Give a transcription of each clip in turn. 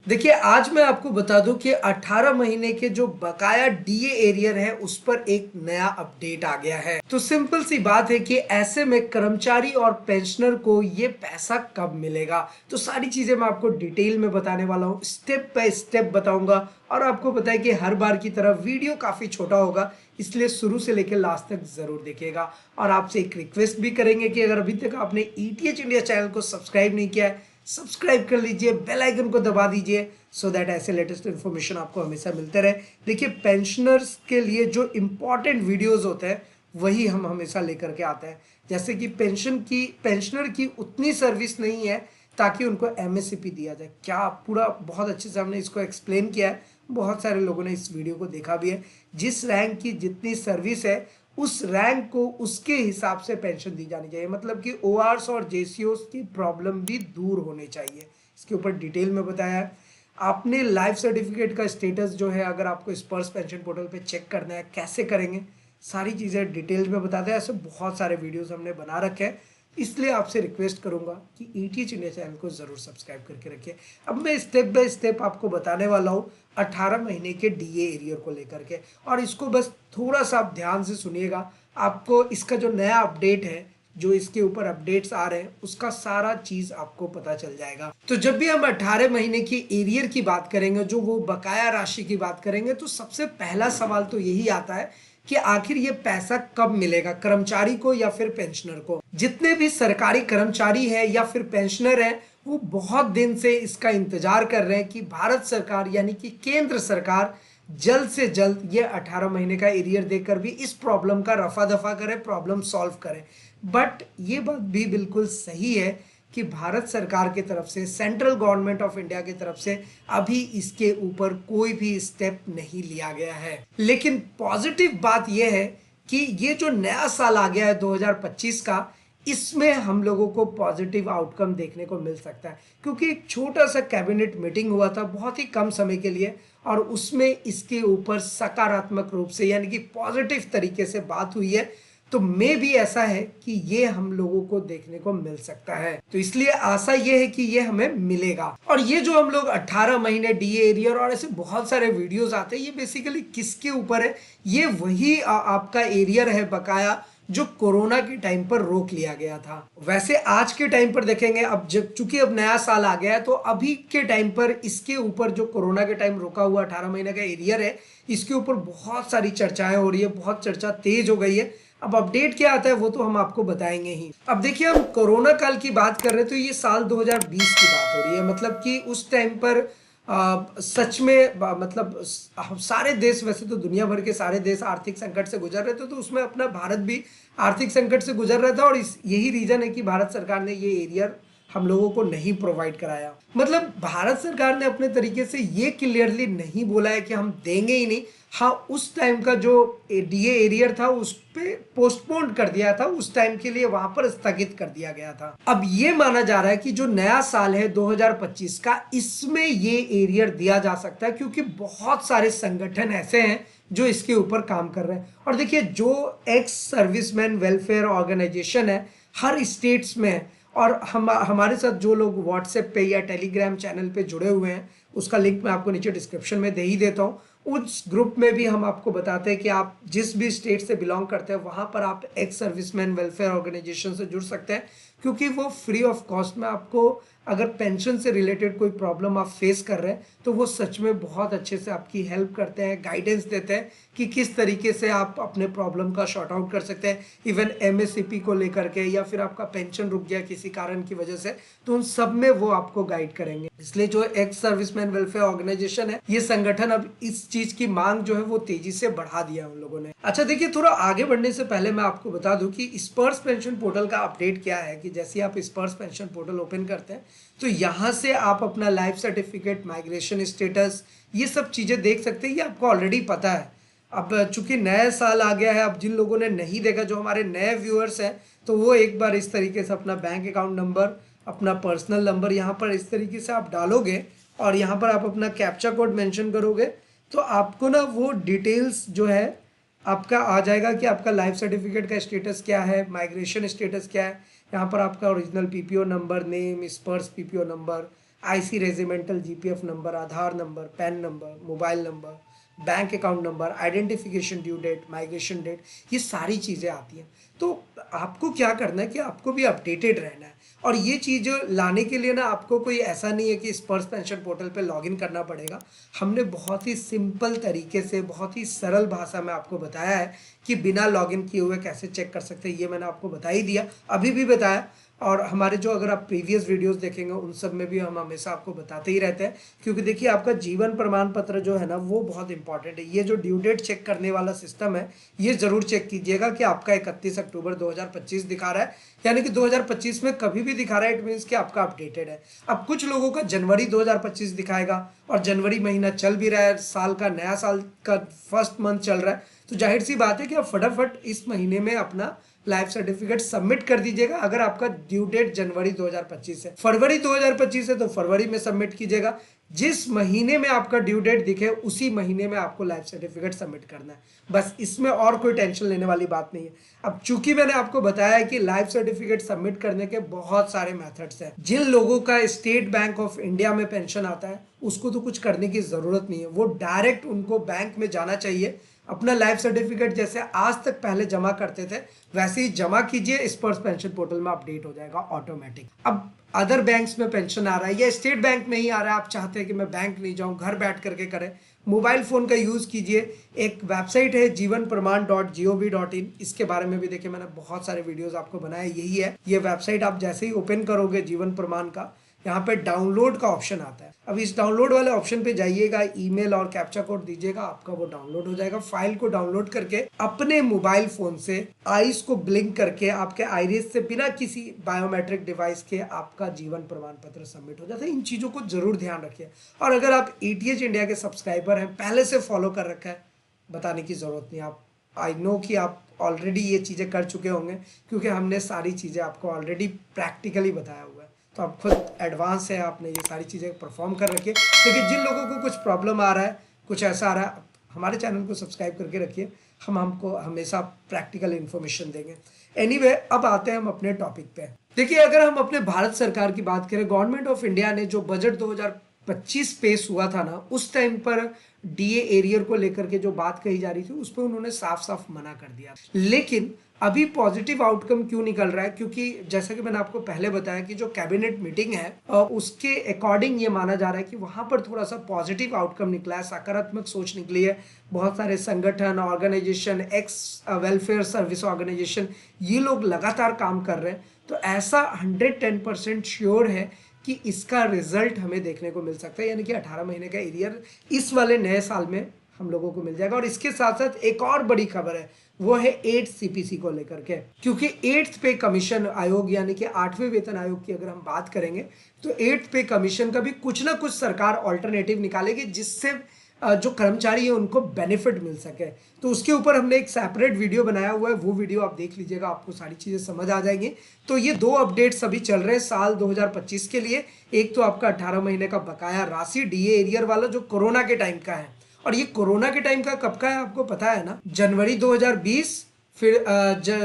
देखिए, आज मैं आपको बता दूं कि 18 महीने के जो बकाया डीए एरियर है उस पर एक नया अपडेट आ गया है। तो सिंपल सी बात है कि ऐसे में कर्मचारी और पेंशनर को ये पैसा कब मिलेगा, तो सारी चीजें मैं आपको डिटेल में बताने वाला हूँ, स्टेप बाय स्टेप बताऊंगा। और आपको पता है कि हर बार की तरह वीडियो काफी छोटा होगा, इसलिए शुरू से लेकर लास्ट तक जरूर देखिएगा। और आपसे एक रिक्वेस्ट भी करेंगे कि अगर अभी तक आपने ईटीएच इंडिया चैनल को सब्सक्राइब नहीं किया है, सब्सक्राइब कर लीजिए, बेल आइकन को दबा दीजिए, सो दैट ऐसे लेटेस्ट इन्फॉर्मेशन आपको हमेशा मिलते रहे। देखिए, पेंशनर्स के लिए जो इम्पोर्टेंट वीडियोस होते हैं वही हम हमेशा लेकर के आते हैं। जैसे कि पेंशनर की उतनी सर्विस नहीं है ताकि उनको एमएससीपी दिया जाए, क्या पूरा बहुत अच्छे से हमने इसको एक्सप्लेन किया है। बहुत सारे लोगों ने इस वीडियो को देखा भी है। जिस रैंक की जितनी सर्विस है उस रैंक को उसके हिसाब से पेंशन दी जानी चाहिए, मतलब कि ओआरस और जेसीओस की प्रॉब्लम भी दूर होनी चाहिए। इसके ऊपर डिटेल में बताया है। आपने लाइफ सर्टिफिकेट का स्टेटस जो है, अगर आपको स्पर्श पेंशन पोर्टल पे चेक करना है, कैसे करेंगे, सारी चीज़ें डिटेल में बताते हैं। ऐसे बहुत सारे वीडियोस हमने बना रखे हैं, इसलिए आपसे रिक्वेस्ट करूंगा कि ईटीएच इंडिया चैनल को जरूर सब्सक्राइब करके रखिए। अब मैं स्टेप बाय स्टेप आपको बताने वाला हूँ 18 महीने के डीए एरियर को लेकर के, और इसको बस थोड़ा सा आप ध्यान से सुनिएगा। आपको इसका जो नया अपडेट है, जो इसके ऊपर अपडेट्स आ रहे हैं, उसका सारा चीज आपको पता चल जाएगा। तो जब भी हम 18 महीने की एरियर की बात करेंगे, जो वो बकाया राशि की बात करेंगे, तो सबसे पहला सवाल तो यही आता है कि आखिर ये पैसा कब मिलेगा, कर्मचारी को या फिर पेंशनर को। जितने भी सरकारी कर्मचारी है या फिर पेंशनर है, वो बहुत दिन से इसका इंतजार कर रहे हैं कि भारत सरकार यानी कि केंद्र सरकार जल्द से जल्द ये 18 महीने का एरियर देकर भी इस प्रॉब्लम का रफा दफा करे, प्रॉब्लम सॉल्व करे। बट ये बात भी बिल्कुल सही है कि भारत सरकार की तरफ से, सेंट्रल गवर्नमेंट ऑफ इंडिया की तरफ से अभी इसके ऊपर कोई भी स्टेप नहीं लिया गया है। लेकिन पॉजिटिव बात यह है कि ये जो नया साल आ गया है 2025 का, इसमें हम लोगों को पॉजिटिव आउटकम देखने को मिल सकता है, क्योंकि एक छोटा सा कैबिनेट मीटिंग हुआ था बहुत ही कम समय के लिए, और उसमें इसके ऊपर सकारात्मक रूप से यानी कि पॉजिटिव तरीके से बात हुई है। तो मे भी ऐसा है कि ये हम लोगों को देखने को मिल सकता है, तो इसलिए आशा ये है कि ये हमें मिलेगा। और ये जो हम लोग 18 महीने डीए एरियर और ऐसे बहुत सारे वीडियोस आते हैं, ये बेसिकली किसके ऊपर है? ये वही आपका एरियर है बकाया, जो कोरोना के टाइम पर रोक लिया गया था। वैसे आज के टाइम पर देखेंगे, अब जब चूंकि अब नया साल आ गया है, तो अभी के टाइम पर इसके ऊपर जो कोरोना के टाइम रोका हुआ 18 महीने का एरियर है, इसके ऊपर बहुत सारी चर्चाएं हो रही है, बहुत चर्चा तेज हो गई है। अब अपडेट क्या आता है वो तो हम आपको बताएंगे ही। अब देखिए, हम कोरोना काल की बात कर रहे हैं, तो ये साल 2020 की बात हो रही है, मतलब कि उस टाइम पर सच में मतलब सारे देश, वैसे तो दुनिया भर के सारे देश आर्थिक संकट से गुजर रहे थे, तो उसमें अपना भारत भी आर्थिक संकट से गुजर रहा था। और यही रीजन है कि भारत सरकार ने ये एरियर हम लोगों को नहीं प्रोवाइड कराया। मतलब भारत सरकार ने अपने तरीके से ये क्लियरली नहीं बोला है कि हम देंगे ही नहीं। हाँ, उस टाइम का जो डीए एरियर था उस पे पोस्टपोन कर दिया था, उस टाइम के लिए वहां पर स्थगित कर दिया गया था। अब ये माना जा रहा है कि जो नया साल है 2025 का, इसमें ये एरियर दिया जा सकता है, क्योंकि बहुत सारे संगठन ऐसे हैं जो इसके ऊपर काम कर रहे हैं। और देखिए, जो एक्स सर्विसमैन वेलफेयर ऑर्गेनाइजेशन है हर स्टेट्स में है, और हमारे साथ जो लोग व्हाट्सएप पे या टेलीग्राम चैनल पे जुड़े हुए हैं, उसका लिंक मैं आपको नीचे डिस्क्रिप्शन में दे ही देता हूँ। उस ग्रुप में भी हम आपको बताते हैं कि आप जिस भी स्टेट से बिलोंग करते हैं, वहां पर आप एक्स सर्विसमैन वेलफेयर ऑर्गेनाइजेशन से जुड़ सकते हैं, क्योंकि वो फ्री ऑफ कॉस्ट में आपको, अगर पेंशन से रिलेटेड कोई प्रॉब्लम आप फेस कर रहे हैं, तो वो सच में बहुत अच्छे से आपकी हेल्प करते हैं, गाइडेंस देते हैं कि किस तरीके से आप अपने प्रॉब्लम का शॉर्ट आउट कर सकते हैं। इवन एमएससीपी को लेकर के, या फिर आपका पेंशन रुक गया किसी कारण की वजह से, तो उन सब में वो आपको गाइड करेंगे। इसलिए जो एक्स सर्विसमैन वेलफेयर ऑर्गेनाइजेशन है, ये संगठन अब इस चीज की मांग जो है वो तेजी से बढ़ा दिया है उन लोगों ने। अच्छा देखिए, थोड़ा आगे बढ़ने से पहले मैं आपको बता दूं कि स्पर्श पेंशन पोर्टल का अपडेट क्या है। कि जैसे आप स्पर्श पेंशन पोर्टल ओपन करते हैं, तो यहाँ से आप अपना लाइफ सर्टिफिकेट, माइग्रेशन स्टेटस, ये सब चीजें देख सकते हैं। ये आपको ऑलरेडी पता है। अब चूंकि नया साल आ गया है, अब जिन लोगों ने नहीं देखा, जो हमारे नए व्यूअर्स हैं, तो वो एक बार इस तरीके से अपना बैंक अकाउंट नंबर, अपना पर्सनल नंबर यहाँ पर इस तरीके से आप डालोगे, और यहाँ पर आप अपना कैप्चा कोड मेंशन करोगे, तो आपको ना वो डिटेल्स जो है आपका आ जाएगा कि आपका लाइफ सर्टिफिकेट का स्टेटस क्या है, माइग्रेशन स्टेटस क्या है। यहाँ पर आपका original PPO number, name, Sparsh PPO number, IC regimental, GPF number, Aadhaar number, PAN number, mobile number, bank account number, identification due date, migration date, ये सारी चीज़ें आती हैं। तो आपको क्या करना है कि आपको भी अपडेटेड रहना है, और ये चीज़ लाने के लिए ना आपको कोई ऐसा नहीं है कि स्पर्श पेंशन पोर्टल पे लॉगिन करना पड़ेगा। हमने बहुत ही सिंपल तरीके से, बहुत ही सरल भाषा में आपको बताया है कि बिना लॉगिन किए हुए कैसे चेक कर सकते हैं। ये मैंने आपको बता ही दिया, अभी भी बताया। और हमारे जो, अगर आप प्रीवियस वीडियोस देखेंगे उन सब में भी हम हमेशा आपको बताते ही रहते हैं, क्योंकि देखिए आपका जीवन प्रमाण पत्र जो है ना वो बहुत इंपॉर्टेंट है। ये जो ड्यू डेट चेक करने वाला सिस्टम है, ये जरूर चेक कीजिएगा कि आपका 31 अक्टूबर 2025 दिखा रहा है, यानी कि 2025 में कभी भी दिखा रहा है, इट मीन्स कि आपका अपडेटेड है। अब कुछ लोगों का जनवरी 2025 दिखाएगा, और जनवरी महीना चल भी रहा है, साल का, नया साल का फर्स्ट मंथ चल रहा है, तो जाहिर सी बात है कि आप फटाफट इस महीने में अपना लाइफ सर्टिफिकेट सबमिट कर दीजिएगा। अगर आपका ड्यू डेट जनवरी 2025 है, फरवरी 2025 है तो फरवरी में सबमिट कीजिएगा। जिस महीने में आपका ड्यू डेट दिखे उसी महीने में आपको लाइफ सर्टिफिकेट सबमिट करना है, बस। इसमें और कोई टेंशन लेने वाली बात नहीं है। अब चूंकि मैंने आपको बताया है कि लाइफ सर्टिफिकेट सबमिट करने के बहुत सारे मेथड्स हैं, जिन लोगों का स्टेट बैंक ऑफ इंडिया में पेंशन आता है उसको तो कुछ करने की जरूरत नहीं है, वो डायरेक्ट उनको बैंक में जाना चाहिए, अपना लाइफ सर्टिफिकेट जैसे आज तक पहले जमा करते थे वैसे ही जमा कीजिए, स्पर्श पेंशन पोर्टल में अपडेट हो जाएगा ऑटोमेटिक। अब अदर बैंक्स में पेंशन आ रहा है या स्टेट बैंक में ही आ रहा है, आप चाहते हैं कि मैं बैंक नहीं जाऊं, घर बैठ करके करें, मोबाइल फोन का यूज कीजिए। एक वेबसाइट है jivanpraman.gov.in, इसके बारे में भी देखिए मैंने बहुत सारे वीडियोस आपको बनाए, यही है ये वेबसाइट। आप जैसे ही ओपन करोगे जीवन प्रमाण का, यहाँ पे डाउनलोड का ऑप्शन आता है। अब इस डाउनलोड वाले ऑप्शन पे जाइएगा, ईमेल और कैप्चा कोड दीजिएगा, आपका वो डाउनलोड हो जाएगा। फाइल को डाउनलोड करके अपने मोबाइल फोन से आईज को ब्लिंक करके, आपके आईरिस से, बिना किसी बायोमेट्रिक डिवाइस के आपका जीवन प्रमाण पत्र सबमिट हो जाता है। इन चीजों को जरूर ध्यान रखिए। और अगर आप एटीएच इंडिया के सब्सक्राइबर हैं, पहले से फॉलो कर रखा है, बताने की जरूरत नहीं। आप, आई नो कि आप ऑलरेडी ये चीजें कर चुके होंगे, क्योंकि हमने सारी चीजें आपको ऑलरेडी प्रैक्टिकली बताया हुआ है, तो आप खुद एडवांस है, आपने ये सारी चीज़ें परफॉर्म कर रखी है। लेकिन जिन लोगों को कुछ प्रॉब्लम आ रहा है, कुछ ऐसा आ रहा है, हमारे चैनल को सब्सक्राइब करके रखिए, हम हमको हमेशा प्रैक्टिकल इन्फॉर्मेशन देंगे। एनीवे, अब आते हैं हम अपने टॉपिक पे। देखिए, अगर हम अपने भारत सरकार की बात करें, गवर्नमेंट ऑफ इंडिया ने जो बजट 2025 पेश हुआ था ना, उस टाइम पर डीए एरियर को लेकर के जो बात कही जा रही थी उस पर उन्होंने साफ साफ मना कर दिया। लेकिन अभी पॉजिटिव आउटकम क्यों निकल रहा है? क्योंकि जैसा कि मैंने आपको पहले बताया कि जो कैबिनेट मीटिंग है उसके अकॉर्डिंग ये माना जा रहा है कि वहां पर थोड़ा सा पॉजिटिव आउटकम निकला है, सकारात्मक सोच निकली है। बहुत सारे संगठन, organisation, ex welfare service organisation, ये लोग लगातार काम कर रहे हैं। तो ऐसा 110% श्योर है कि इसका रिजल्ट हमें देखने को मिल सकता है, यानी कि 18 महीने का एरियर इस वाले नए साल में हम लोगों को मिल जाएगा। और इसके साथ साथ एक और बड़ी खबर है, वो है 8th सीपीसी को लेकर के, क्योंकि 8th पे कमीशन आयोग यानी कि 8वें वेतन आयोग की अगर हम बात करेंगे तो 8th पे कमीशन का भी कुछ ना कुछ सरकार ऑल्टरनेटिव निकालेगी, जिससे जो कर्मचारी है उनको बेनिफिट मिल सके। तो उसके ऊपर हमने एक सेपरेट वीडियो बनाया हुआ है, वो वीडियो आप देख लीजिएगा, आपको सारी चीजें समझ आ जाएंगी। तो ये दो अपडेट्स अभी चल रहे हैं साल 2025 के लिए। एक तो आपका 18 महीने का बकाया राशि डीए एरियर वाला, जो कोरोना के टाइम का है, और ये कोरोना के टाइम का कब का है आपको पता है ना, जनवरी 2020, फिर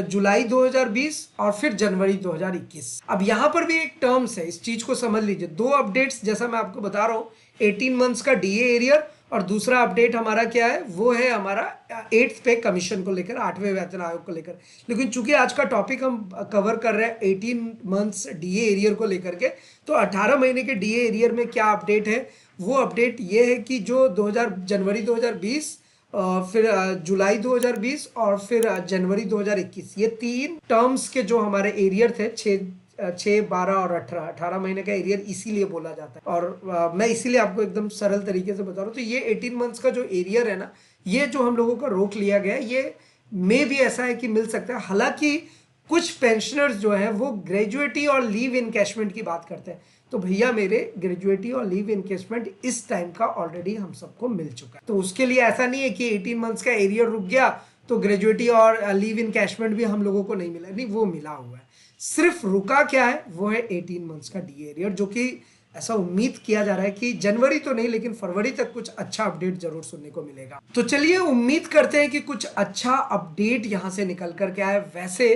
जुलाई 2020 और फिर जनवरी 2021। अब यहाँ पर भी एक टर्म्स है, इस चीज को समझ लीजिए। दो अपडेट्स जैसा मैं आपको बता रहा हूँ, 18 मंथ्स का डीए एरियर, और दूसरा अपडेट हमारा क्या है, वो है हमारा 8th पे कमीशन को लेकर, 8वें वेतन आयोग को लेकर। लेकिन चूंकि आज का टॉपिक हम कवर कर रहे हैं 18 मंथ्स डीए एरियर को लेकर के, तो 18 महीने के डीए एरियर में क्या अपडेट है? वो अपडेट ये है कि जो जनवरी 2020, फिर जुलाई 2020 और फिर जनवरी 2021, ये तीन टर्म्स के जो हमारे एरियर थे, 6, 12 और 18 महीने का एरियर इसीलिए बोला जाता है। और मैं इसीलिए आपको एकदम सरल तरीके से बता रहा हूँ। तो ये 18 मंथ्स का जो एरियर है ना, ये जो हम लोगों का रोक लिया गया है, ये मे भी ऐसा है कि मिल सकता है। हालांकि कुछ पेंशनर्स जो है वो ग्रेजुएटी और लीव इनकैशमेंट की बात करते हैं, तो भैया मेरे ग्रेजुएटी और लीव इनकेसमेंट इस टाइम का ऑलरेडी हम सबको मिल चुका है। तो उसके लिए ऐसा नहीं है कि 18 मंथ्स का एरियर रुक गया तो ग्रेजुएटी और लीव इनकैशमेंट भी हम लोगों को नहीं मिला, नहीं, वो मिला हुआ है। सिर्फ रुका क्या है, वो है 18 मंथ्स का डी एरियर, जो कि ऐसा उम्मीद किया जा रहा है कि जनवरी तो नहीं लेकिन फरवरी तक कुछ अच्छा अपडेट जरूर सुनने को मिलेगा। तो चलिए उम्मीद करते हैं कि कुछ अच्छा अपडेट यहां से निकल कर के आए। वैसे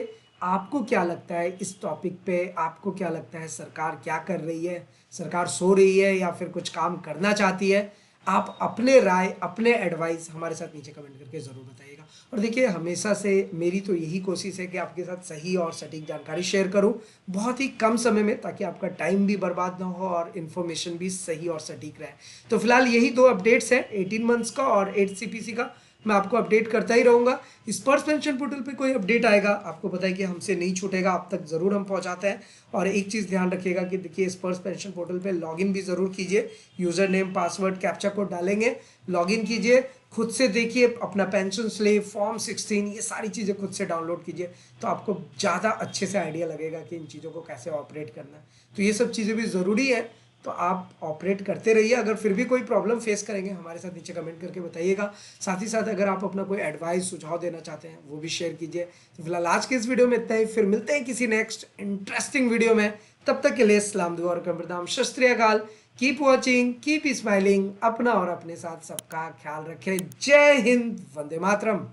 आपको क्या लगता है इस टॉपिक पे? आपको क्या लगता है सरकार क्या कर रही है? सरकार सो रही है या फिर कुछ काम करना चाहती है, आप अपने राय, अपने एडवाइस हमारे साथ नीचे कमेंट करके ज़रूर बताइएगा। और देखिए, हमेशा से मेरी तो यही कोशिश है कि आपके साथ सही और सटीक जानकारी शेयर करूं बहुत ही कम समय में, ताकि आपका टाइम भी बर्बाद ना हो और इन्फॉर्मेशन भी सही और सटीक रहे। तो फिलहाल यही दो अपडेट्स हैं, 18 मंथ्स का और 8 CPC का। मैं आपको अपडेट करता ही रहूँगा। स्पर्श पेंशन पोर्टल पे कोई अपडेट आएगा, आपको पता है कि हमसे नहीं छूटेगा, आप तक ज़रूर हम पहुँचाते हैं। और एक चीज़ ध्यान रखिएगा कि देखिए, स्पर्श पेंशन पोर्टल पे लॉगिन भी ज़रूर कीजिए, user name, password, captcha code डालेंगे, लॉगिन कीजिए, खुद से देखिए, अपना पेंशन स्लिप, फॉर्म 16, ये सारी चीज़ें खुद से डाउनलोड कीजिए, तो आपको ज़्यादा अच्छे से आइडिया लगेगा कि इन चीज़ों को कैसे ऑपरेट करना है। तो ये सब चीज़ें भी ज़रूरी है, तो आप ऑपरेट करते रहिए। अगर फिर भी कोई प्रॉब्लम फेस करेंगे, हमारे साथ नीचे कमेंट करके बताइएगा। साथ ही साथ अगर आप अपना कोई एडवाइस, सुझाव देना चाहते हैं, वो भी शेयर कीजिए। तो फिलहाल आज के इस वीडियो में इतना ही, फिर मिलते हैं किसी नेक्स्ट इंटरेस्टिंग वीडियो में। तब तक के लिए सलाम, दुआ और कब्रदाम, शत श्री अकाल। कीप वॉचिंग, कीप स्माइलिंग, अपना और अपने साथ सबका ख्याल रखें। जय हिंद, वंदे मातरम।